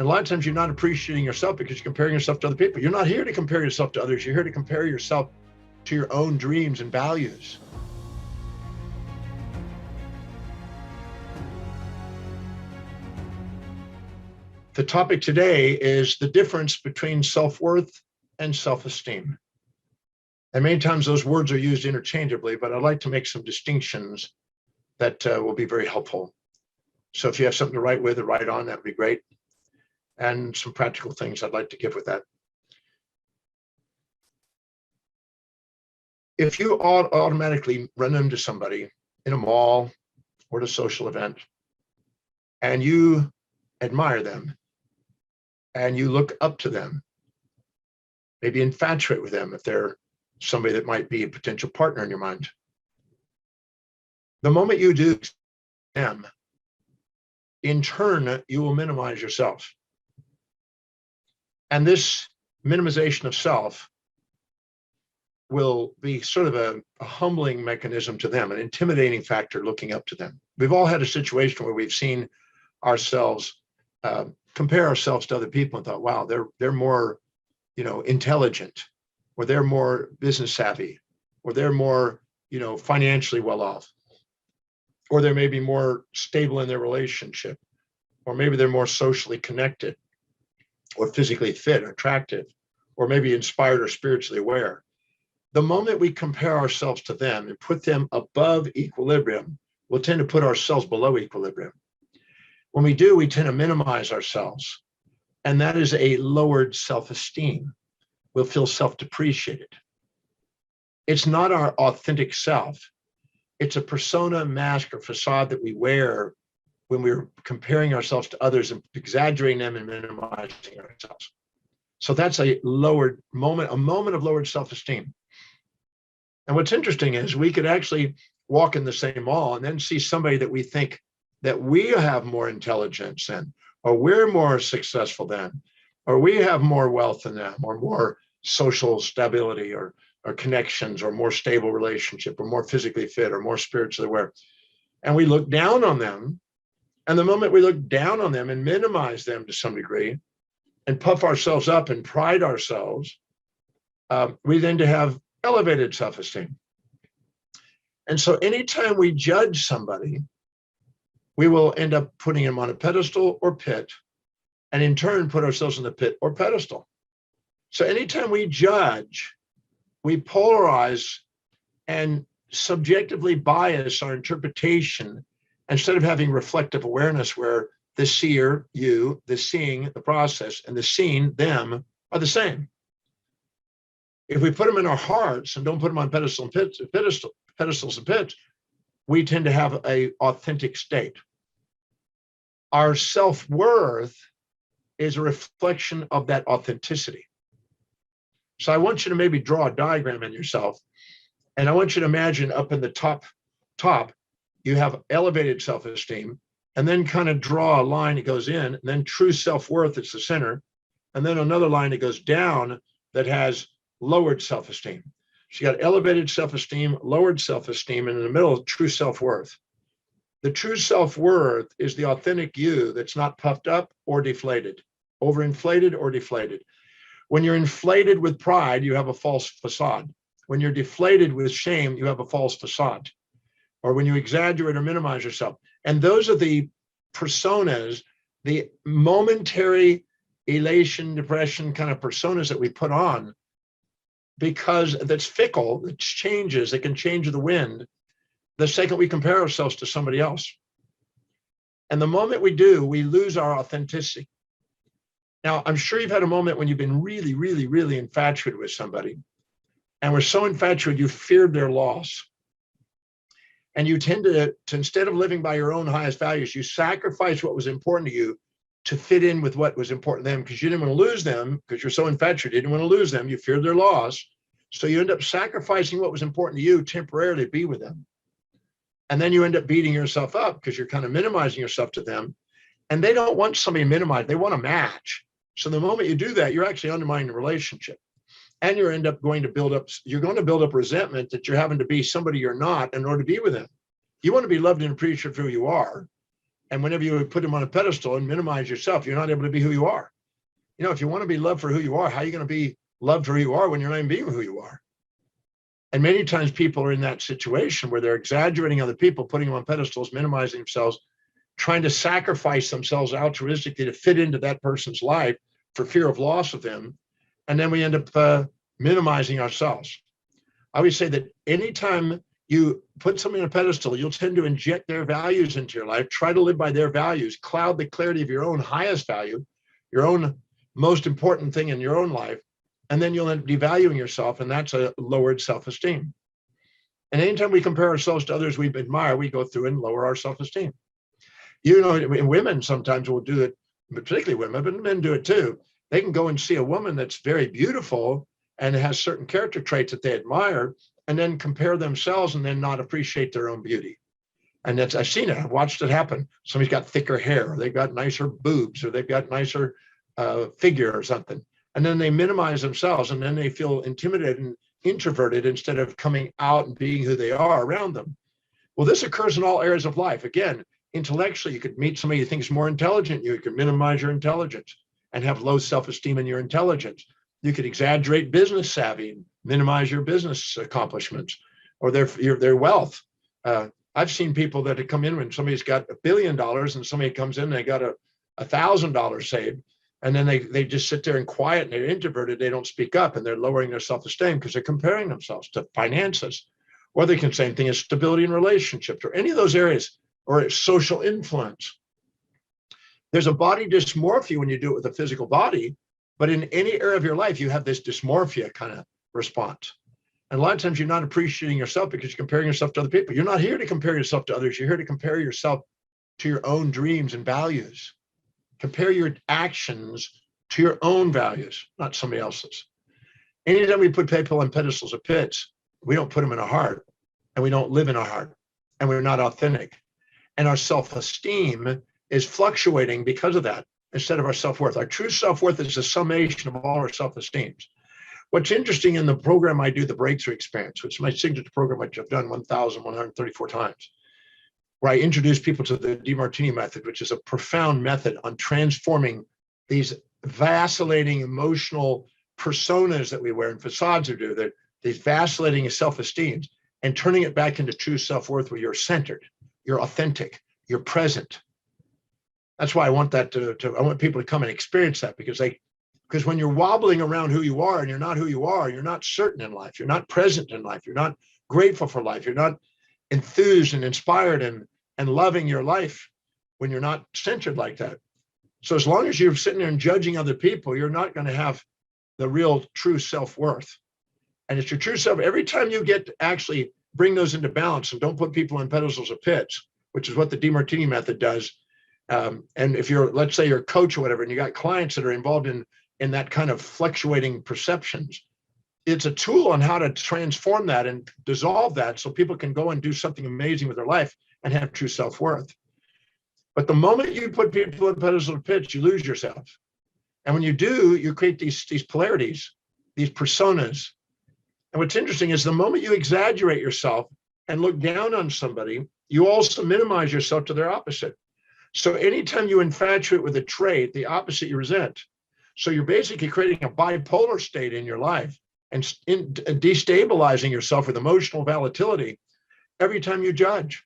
And a lot of times you're not appreciating yourself because you're comparing yourself to other people. You're not here to compare yourself to others. You're here to compare yourself to your own dreams and values. The topic today is the difference between self-worth and self-esteem. And many times those words are used interchangeably, but I'd like to make some distinctions that will be very helpful. So if you have something to write with or write on, that'd be great. And some practical things I'd like to give with that. If you automatically run into somebody in a mall or at a social event, and you admire them, and you look up to them, maybe infatuate with them if they're somebody that might be a potential partner in your mind. The moment you do them, in turn, you will minimize yourself. And this minimization of self will be sort of a humbling mechanism to them, an intimidating factor looking up to them. We've all had a situation where we've seen ourselves compare ourselves to other people and thought, wow, they're more, intelligent, or they're more business savvy, or they're more, financially well off, or they may be more stable in their relationship, or maybe they're more socially connected, or physically fit, or attractive, or maybe inspired or spiritually aware. The moment we compare ourselves to them and put them above equilibrium, we'll tend to put ourselves below equilibrium. When we do, we tend to minimize ourselves, and that is a lowered self-esteem. We'll feel self-depreciated. It's not our authentic self. It's a persona, mask, or facade that we wear when we're comparing ourselves to others and exaggerating them and minimizing ourselves. So that's a lowered moment, a moment of lowered self-esteem. And what's interesting is we could actually walk in the same mall and then see somebody that we think that we have more intelligence than, or we're more successful than, or we have more wealth than them, or more social stability, or connections, or more stable relationship, or more physically fit, or more spiritually aware. And we look down on them. And the moment we look down on them and minimize them to some degree and puff ourselves up and pride ourselves, we tend to have elevated self-esteem. And so anytime we judge somebody, we will end up putting them on a pedestal or pit, and in turn put ourselves in the pit or pedestal. So anytime we judge, we polarize and subjectively bias our interpretation instead of having reflective awareness where the seer, you, the seeing, the process, and the seen, them, are the same. If we put them in our hearts and don't put them on pedestals and pits, we tend to have an authentic state. Our self-worth is a reflection of that authenticity. So I want you to maybe draw a diagram in yourself, and I want you to imagine up in the top, you have elevated self-esteem, and then kind of draw a line that goes in, and then true self-worth, it's the center, and then another line that goes down that has lowered self-esteem. So you got elevated self-esteem, lowered self-esteem, and in the middle, true self-worth. The true self-worth is the authentic you that's not puffed up or deflated, overinflated or deflated. When you're inflated with pride, you have a false facade. When you're deflated with shame, you have a false facade. Or when you exaggerate or minimize yourself. And those are the personas, the momentary elation, depression kind of personas that we put on, because that's fickle, it changes, it can change with the wind the second we compare ourselves to somebody else. And the moment we do, we lose our authenticity. Now, I'm sure you've had a moment when you've been really, really, really infatuated with somebody, and were so infatuated you feared their loss. And you tend to instead of living by your own highest values, you sacrifice what was important to you to fit in with what was important to them, because you didn't want to lose them, because you're so infatuated, you didn't want to lose them, you feared their loss. So you end up sacrificing what was important to you temporarily to be with them. And then you end up beating yourself up because you're kind of minimizing yourself to them. And they don't want somebody minimized, they want a match. So the moment you do that, you're actually undermining the relationship. And you're going to build up resentment that you're having to be somebody you're not in order to be with them. You want to be loved and appreciated for who you are. And whenever you put them on a pedestal and minimize yourself, you're not able to be who you are. If you want to be loved for who you are, how are you going to be loved for who you are when you're not even being who you are? And many times people are in that situation where they're exaggerating other people, putting them on pedestals, minimizing themselves, trying to sacrifice themselves altruistically to fit into that person's life for fear of loss of them. And then we end up minimizing ourselves. I always say that anytime you put something on a pedestal, you'll tend to inject their values into your life, try to live by their values, cloud the clarity of your own highest value, your own most important thing in your own life, and then you'll end up devaluing yourself, and that's a lowered self-esteem. And anytime we compare ourselves to others we admire, we go through and lower our self-esteem. Women sometimes will do it, particularly women, but men do it too. They can go and see a woman that's very beautiful and has certain character traits that they admire, and then compare themselves and then not appreciate their own beauty. And I've seen it. I've watched it happen. Somebody's got thicker hair, or they've got nicer boobs, or they've got nicer figure or something. And then they minimize themselves, and then they feel intimidated and introverted instead of coming out and being who they are around them. Well, this occurs in all areas of life. Again, intellectually, you could meet somebody you think is more intelligent. You could minimize your intelligence and have low self-esteem in your intelligence. You could exaggerate business savvy and minimize your business accomplishments or their wealth. I've seen people that have come in when somebody's got $1 billion and somebody comes in and they got $1,000 saved. And then they just sit there and quiet and they're introverted. They don't speak up and they're lowering their self-esteem because they're comparing themselves to finances. Or they can same thing as stability in relationships or any of those areas or social influence. There's a body dysmorphia when you do it with a physical body, but in any area of your life, you have this dysmorphia kind of response. And a lot of times you're not appreciating yourself because you're comparing yourself to other people. You're not here to compare yourself to others. You're here to compare yourself to your own dreams and values. Compare your actions to your own values, not somebody else's. Anytime we put people on pedestals or pits, we don't put them in our heart, and we don't live in our heart, and we're not authentic. And our self-esteem is fluctuating because of that instead of our self-worth. Our true self-worth is the summation of all our self-esteems. What's interesting in the program I do, the Breakthrough Experience, which is my signature program, which I've done 1,134 times, where I introduce people to the Demartini method, which is a profound method on transforming these vacillating emotional personas that we wear and facades we do, these vacillating self-esteems, and turning it back into true self-worth where you're centered, you're authentic, you're present. That's why I want that I want people to come and experience that because when you're wobbling around who you are and you're not who you are, you're not certain in life, you're not present in life, you're not grateful for life, you're not enthused and inspired and loving your life when you're not centered like that. So as long as you're sitting there and judging other people, you're not going to have the real true self-worth. And it's your true self. Every time you get to actually bring those into balance and don't put people on pedestals or pits, which is what the Demartini method does. And if you're, let's say you're a coach or whatever, and you got clients that are involved in that kind of fluctuating perceptions, it's a tool on how to transform that and dissolve that so people can go and do something amazing with their life and have true self-worth. But the moment you put people in pedestals or pits, you lose yourself. And when you do, you create these polarities, these personas. And what's interesting is the moment you exaggerate yourself and look down on somebody, you also minimize yourself to their opposite. So anytime you infatuate with a trait, the opposite you resent. So you're basically creating a bipolar state in your life and destabilizing yourself with emotional volatility every time you judge.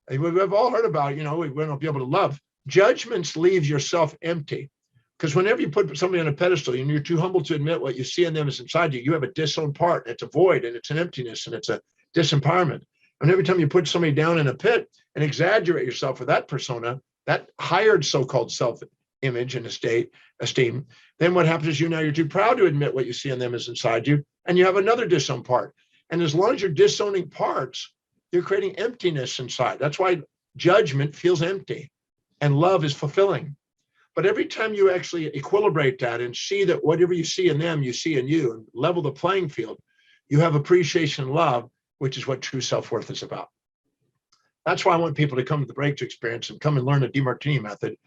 We've all heard about, we won't be able to love. Judgments leave yourself empty. Because whenever you put somebody on a pedestal and you're too humble to admit what you see in them is inside you, you have a disowned part. It's a void and it's an emptiness and it's a disempowerment. And every time you put somebody down in a pit and exaggerate yourself with that persona, that hired so-called self-image and esteem, then what happens is you're too proud to admit what you see in them is inside you, and you have another disowned part. And as long as you're disowning parts, you're creating emptiness inside. That's why judgment feels empty and love is fulfilling. But every time you actually equilibrate that and see that whatever you see in them, you see in you, and level the playing field, you have appreciation and love, which is what true self-worth is about. That's why I want people to come to the Breakthrough Experience and come and learn the Demartini method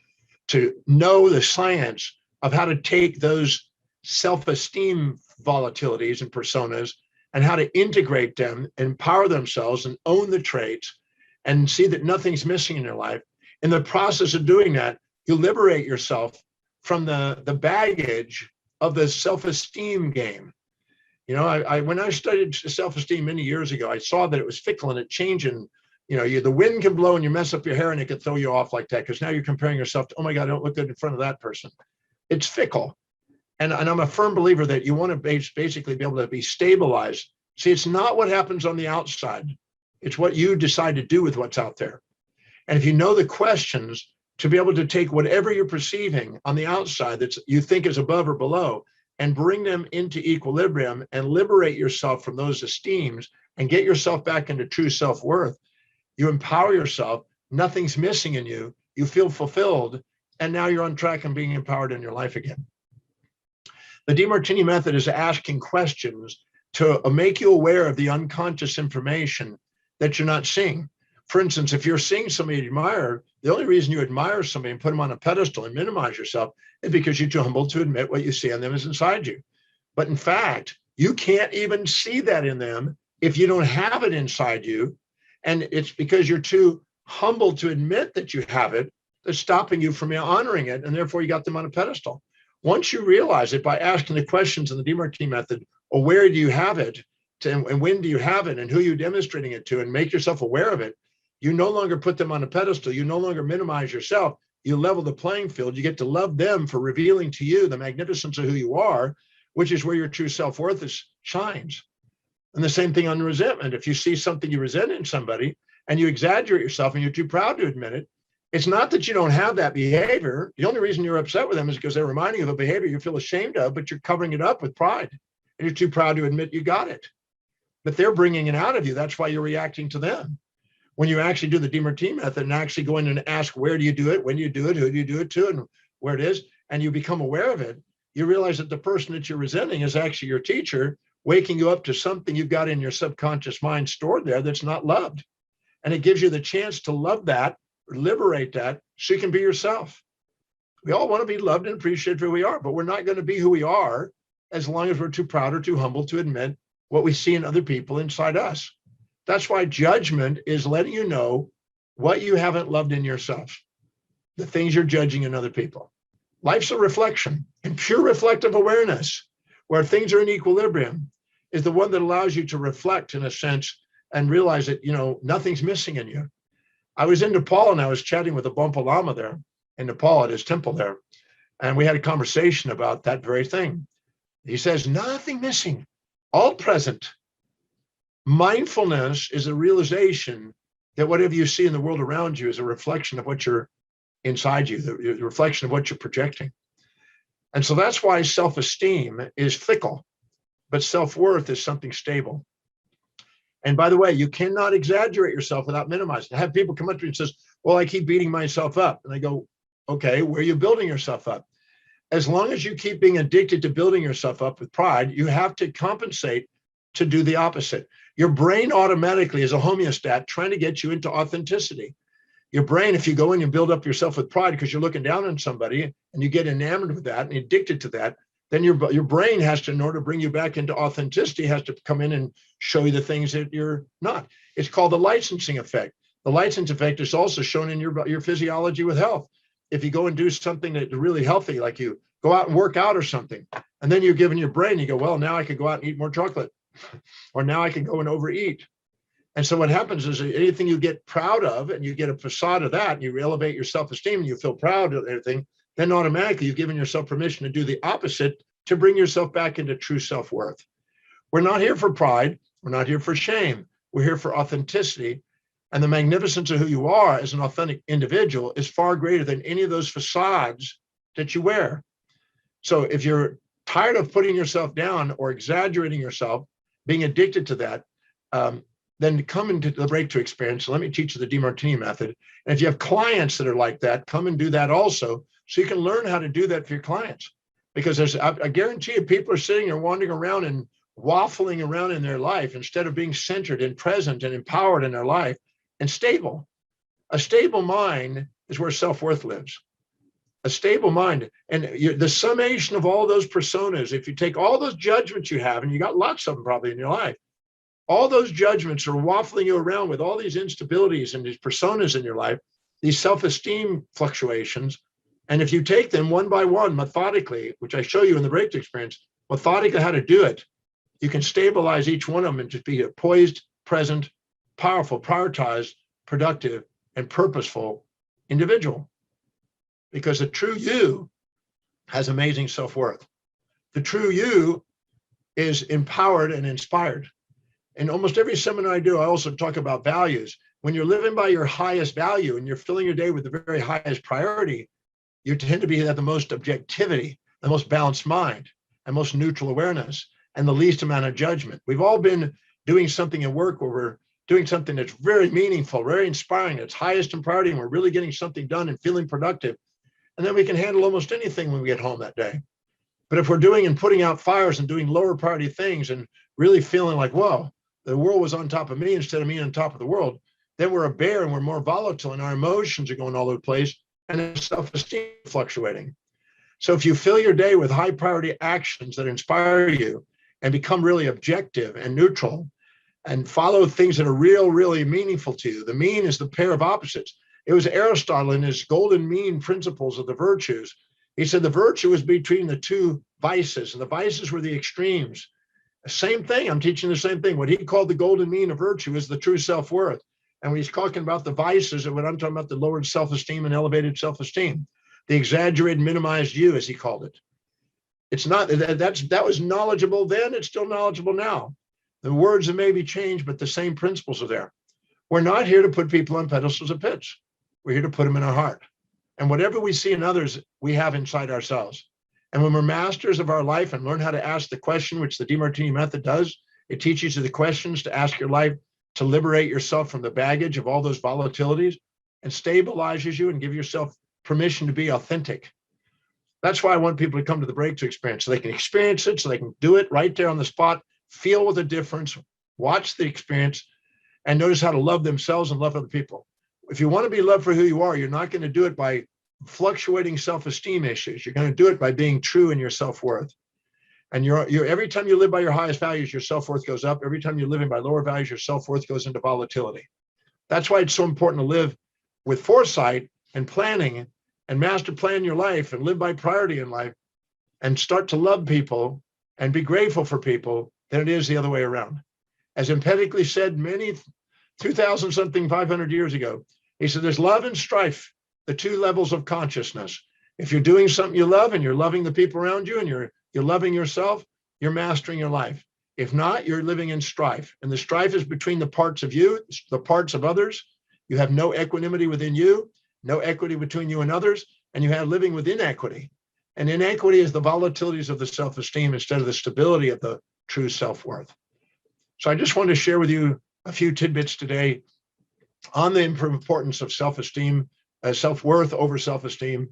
to know the science of how to take those self-esteem volatilities and personas and how to integrate them, empower themselves and own the traits and see that nothing's missing in their life. In the process of doing that, you liberate yourself from the baggage of the self-esteem game. You know, when I studied self-esteem many years ago, I saw that it was fickle and it changed. And you know, the wind can blow and you mess up your hair and it can throw you off like that, because now you're comparing yourself to, oh my God, I don't look good in front of that person. It's fickle. And I'm a firm believer that you want to basically be able to be stabilized. See, it's not what happens on the outside. It's what you decide to do with what's out there. And if you know the questions, to be able to take whatever you're perceiving on the outside that you think is above or below and bring them into equilibrium and liberate yourself from those esteems and get yourself back into true self-worth, you empower yourself, nothing's missing in you, you feel fulfilled, and now you're on track and being empowered in your life again. The Demartini method is asking questions to make you aware of the unconscious information that you're not seeing. For instance, if you're seeing somebody you admire, the only reason you admire somebody and put them on a pedestal and minimize yourself is because you're too humble to admit what you see on them is inside you. But in fact, you can't even see that in them if you don't have it inside you. And it's because you're too humble to admit that you have it that's stopping you from honoring it. And therefore you got them on a pedestal. Once you realize it by asking the questions in the Demartini method, or where do you have it, and when do you have it, and who you're demonstrating it to, and make yourself aware of it, you no longer put them on a pedestal. You no longer minimize yourself. You level the playing field. You get to love them for revealing to you the magnificence of who you are, which is where your true self-worth shines. And the same thing on resentment. If you see something you resent in somebody and you exaggerate yourself and you're too proud to admit it, it's not that you don't have that behavior. The only reason you're upset with them is because they're reminding you of a behavior you feel ashamed of, but you're covering it up with pride. And you're too proud to admit you got it. But they're bringing it out of you. That's why you're reacting to them. When you actually do the Demartini method and actually go in and ask, where do you do it, when do you do it, who do you do it to, and where it is, and you become aware of it, you realize that the person that you're resenting is actually your teacher, waking you up to something you've got in your subconscious mind stored there that's not loved. And it gives you the chance to love that, liberate that, so you can be yourself. We all want to be loved and appreciated for who we are, but we're not going to be who we are as long as we're too proud or too humble to admit what we see in other people inside us. That's why judgment is letting you know what you haven't loved in yourself, the things you're judging in other people. Life's a reflection, and pure reflective awareness, where things are in equilibrium, is the one that allows you to reflect in a sense and realize that, you know, nothing's missing in you. I was in Nepal and I was chatting with a Bonpa Lama there in Nepal at his temple there. And we had a conversation about that very thing. He says, nothing missing, all present. Mindfulness is a realization that whatever you see in the world around you is a reflection of what you're inside you, the reflection of what you're projecting. And so that's why self-esteem is fickle, but self-worth is something stable. And by the way, you cannot exaggerate yourself without minimizing. I have people come up to me and says, well, I keep beating myself up. And I go, okay, where are you building yourself up? As long as you keep being addicted to building yourself up with pride, you have to compensate to do the opposite. Your brain automatically is a homeostat trying to get you into authenticity. Your brain, if you go in and build up yourself with pride because you're looking down on somebody and you get enamored with that and addicted to that, then your brain has to, in order to bring you back into authenticity, has to come in and show you the things that you're not. It's called the licensing effect. The licensing effect is also shown in your physiology with health. If you go and do something that's really healthy, like you go out and work out or something, and then you're giving your brain, you go, well, now I could go out and eat more chocolate, or now I can go and overeat. And so what happens is anything you get proud of and you get a facade of that and you elevate your self-esteem and you feel proud of everything, then automatically you've given yourself permission to do the opposite to bring yourself back into true self-worth. We're not here for pride. We're not here for shame. We're here for authenticity. And the magnificence of who you are as an authentic individual is far greater than any of those facades that you wear. So if you're tired of putting yourself down or exaggerating yourself, being addicted to that, then come into the breakthrough experience. So let me teach you the Demartini method. And if you have clients that are like that, come and do that also, so you can learn how to do that for your clients. Because I guarantee you, people are sitting there wandering around and waffling around in their life instead of being centered and present and empowered in their life and stable. A stable mind is where self-worth lives. A stable mind, and the summation of all those personas, if you take all those judgments you have, and you got lots of them probably in your life, all those judgments are waffling you around with all these instabilities and these personas in your life. these self-esteem fluctuations. And if you take them one by one, methodically, which I show you in the breakthrough experience, methodically how to do it, you can stabilize each one of them and just be a poised, present, powerful, prioritized, productive, and purposeful individual. Because the true you has amazing self-worth. The true you is empowered and inspired. In almost every seminar I do, I also talk about values. When you're living by your highest value and you're filling your day with the very highest priority, you tend to be at the most objectivity, the most balanced mind, and most neutral awareness, and the least amount of judgment. We've all been doing something at work where we're doing something that's very meaningful, very inspiring, it's highest in priority, and we're really getting something done and feeling productive. And then we can handle almost anything when we get home that day. But if we're doing and putting out fires and doing lower priority things and really feeling like, whoa, the world was on top of me instead of me on top of the world, then we're a bear and we're more volatile and our emotions are going all over the place and self-esteem fluctuating. So if you fill your day with high priority actions that inspire you and become really objective and neutral and follow things that are really meaningful to you, the mean is the pair of opposites. It was Aristotle in his golden mean principles of the virtues. He said the virtue was between the two vices, and the vices were the extremes. Same thing, I'm teaching the same thing. What he called the golden mean of virtue is the true self-worth. And when he's talking about the vices, and when I'm talking about the lowered self-esteem and elevated self-esteem, the exaggerated, minimized you, as he called it. It's not, that was knowledgeable then, it's still knowledgeable now. The words have maybe changed, but the same principles are there. We're not here to put people on pedestals of pits. We're here to put them in our heart. And whatever we see in others, we have inside ourselves. And when we're masters of our life and learn how to ask the question, which the Demartini method does, it teaches you the questions to ask your life, to liberate yourself from the baggage of all those volatilities, and stabilizes you and give yourself permission to be authentic. That's why I want people to come to the breakthrough experience, so they can experience it, so they can do it right there on the spot, feel with the difference, watch the experience, and notice how to love themselves and love other people. If you want to be loved for who you are, you're not going to do it by fluctuating self-esteem issues. You're going to do it by being true in your self-worth. And you're every time you live by your highest values, your self-worth goes up. Every time you're living by lower values, your self-worth goes into volatility. That's why it's so important to live with foresight and planning and master plan your life and live by priority in life and start to love people and be grateful for people than it is the other way around. As Empedocles said many 2,000 something 500 years ago, he said, there's love and strife, the two levels of consciousness. If you're doing something you love and you're loving the people around you and you're loving yourself, you're mastering your life. If not, you're living in strife. And the strife is between the parts of you, the parts of others. You have no equanimity within you, no equity between you and others, and you have living with inequity. And inequity is the volatilities of the self-esteem instead of the stability of the true self-worth. So I just wanted to share with you a few tidbits today on the importance of self-esteem, self-worth over self-esteem,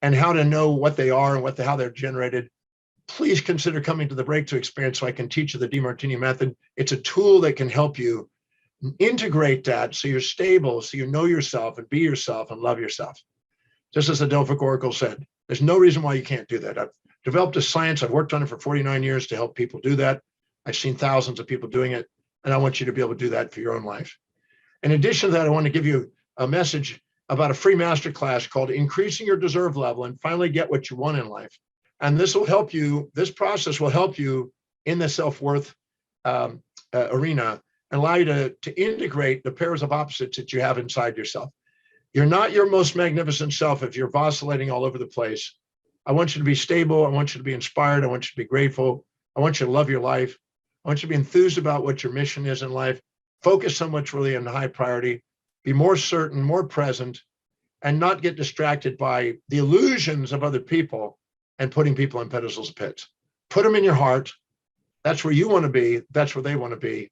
and how to know what they are and how they're generated. Please consider coming to the breakthrough experience so I can teach you the Demartini method. It's a tool that can help you integrate that so you're stable, so you know yourself and be yourself and love yourself. Just as the Delphic Oracle said, there's no reason why you can't do that. I've developed a science. I've worked on it for 49 years to help people do that. I've seen thousands of people doing it, and I want you to be able to do that for your own life. In addition to that, I want to give you a message about a free masterclass called Increasing Your Deserve Level and Finally Get What You Want in Life. And this will help you, this process will help you in the self-worth arena and allow you to integrate the pairs of opposites that you have inside yourself. You're not your most magnificent self if you're vacillating all over the place. I want you to be stable. I want you to be inspired. I want you to be grateful. I want you to love your life. I want you to be enthused about what your mission is in life. Focus so much really on high priority. Be more certain, more present, and not get distracted by the illusions of other people and putting people on pedestals of pits. Put them in your heart. That's where you want to be. That's where they want to be.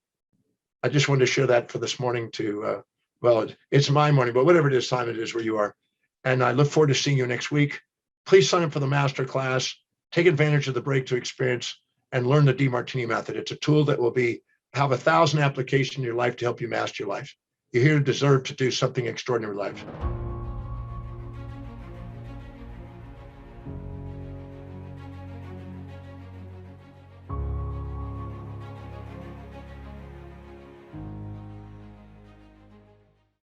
I just wanted to share that for this morning to, well, it's my morning, but whatever it is, time it is where you are. And I look forward to seeing you next week. Please sign up for the masterclass, take advantage of the breakthrough experience, and learn the Demartini method. It's a tool that will have 1,000 applications in your life to help you master your life. You're here to deserve to do something extraordinary in life.